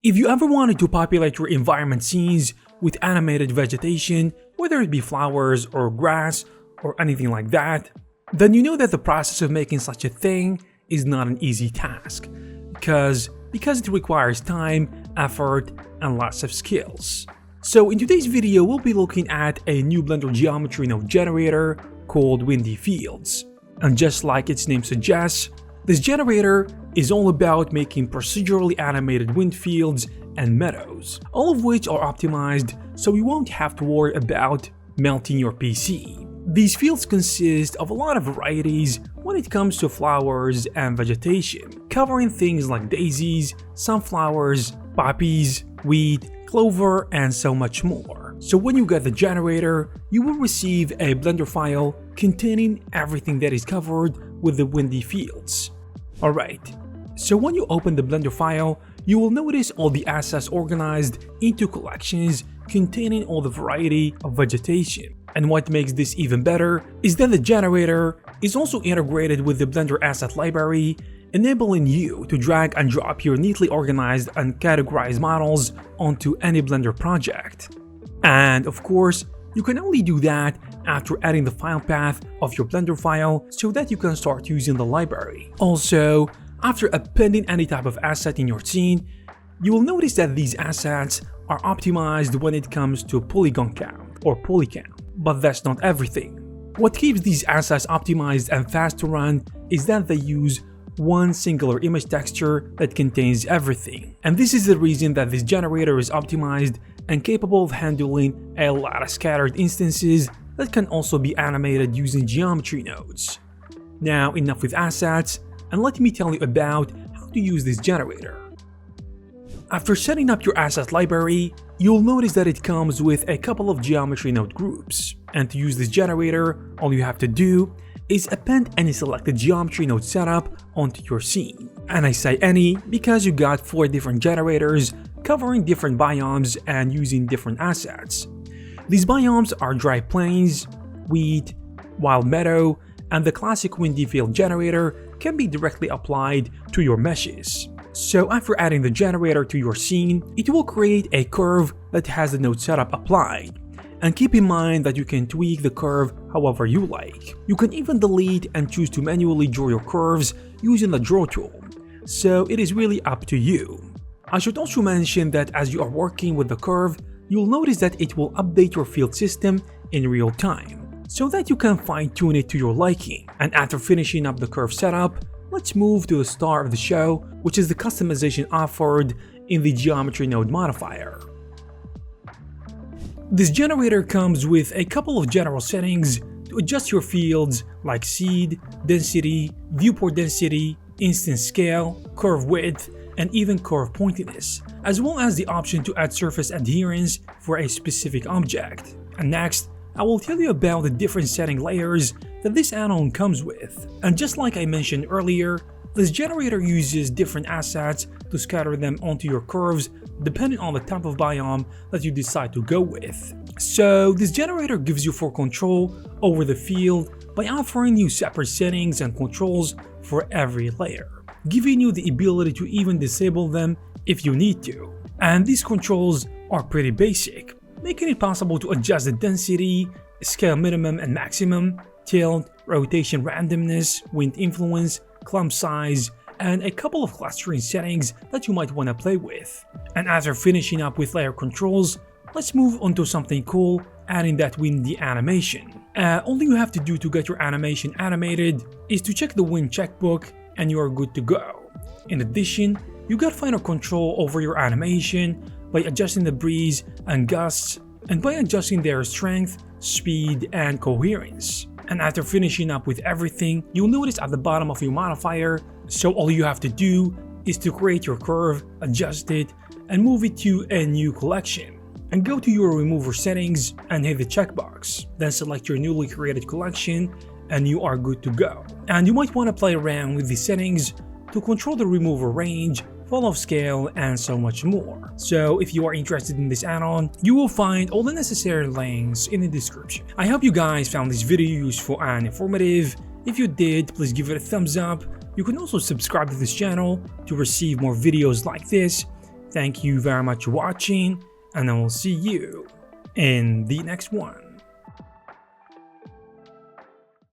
If you ever wanted to populate your environment scenes with animated vegetation, whether it be flowers or grass or anything like that, then you know that the process of making such a thing is not an easy task, because it requires time, effort, and lots of skills. So in today's video, we'll be looking at a new Blender geometry node generator called Windy Fields. And just like its name suggests, this generator is all about making procedurally animated wind fields and meadows, all of which are optimized so you won't have to worry about melting your PC. These fields consist of a lot of varieties when it comes to flowers and vegetation, covering things like daisies, sunflowers, poppies, wheat, clover, and so much more. So when you get the generator, you will receive a Blender file containing everything that is covered with the Windy Fields. Alright, so when you open the Blender file, you will notice all the assets organized into collections containing all the variety of vegetation. And what makes this even better is that the generator is also integrated with the Blender asset library, enabling you to drag and drop your neatly organized and categorized models onto any Blender project. And of course, you can only do that after adding the file path of your Blender file so that you can start using the library. Also, after appending any type of asset in your scene, you will notice that these assets are optimized when it comes to polygon count or poly count. But that's not everything. What keeps these assets optimized and fast to run is that they use one singular image texture that contains everything. And this is the reason that this generator is optimized and capable of handling a lot of scattered instances that can also be animated using geometry nodes. Now enough with assets, and let me tell you about how to use this generator. After setting up your asset library, you'll notice that it comes with a couple of geometry node groups. And to use this generator, all you have to do is append any selected geometry node setup onto your scene. And I say any because you got 4 different generators covering different biomes and using different assets. These biomes are dry plains, wheat, wild meadow, and the classic windy field generator can be directly applied to your meshes. So after adding the generator to your scene, it will create a curve that has the node setup applied. And keep in mind that you can tweak the curve however you like. You can even delete and choose to manually draw your curves using the draw tool. So it is really up to you. I should also mention that as you are working with the curve, you'll notice that it will update your field system in real time, so that you can fine-tune it to your liking. And after finishing up the curve setup, let's move to the star of the show, which is the customization offered in the geometry node modifier. This generator comes with a couple of general settings to adjust your fields like seed, density, viewport density, instance scale, curve width, and even curve pointiness, as well as the option to add surface adherence for a specific object. And next, I will tell you about the different setting layers that this add-on comes with. And just like I mentioned earlier, this generator uses different assets to scatter them onto your curves depending on the type of biome that you decide to go with. So this generator gives you full control over the field by offering you separate settings and controls for every layer, giving you the ability to even disable them if you need to. And these controls are pretty basic, making it possible to adjust the density, scale minimum and maximum, tilt, rotation randomness, wind influence, clump size, and a couple of clustering settings that you might want to play with. And after finishing up with layer controls, let's move on to something cool, adding that windy animation. All you have to do to get your animation animated is to check the wind checkbook and you are good to go. In addition, you got final control over your animation by adjusting the breeze and gusts, and by adjusting their strength, speed, and coherence. And after finishing up with everything, you'll notice at the bottom of your modifier, so all you have to do is to create your curve, adjust it, and move it to a new collection. And go to your remover settings and hit the checkbox. Then select your newly created collection and you are good to go. And you might want to play around with the settings to control the remover range, fall off scale, and so much more. So if you are interested in this add-on, you will find all the necessary links in the description. I hope you guys found this video useful and informative. If you did, please give it a thumbs up. You can also subscribe to this channel to receive more videos like this. Thank you very much for watching, and I will see you in the next one.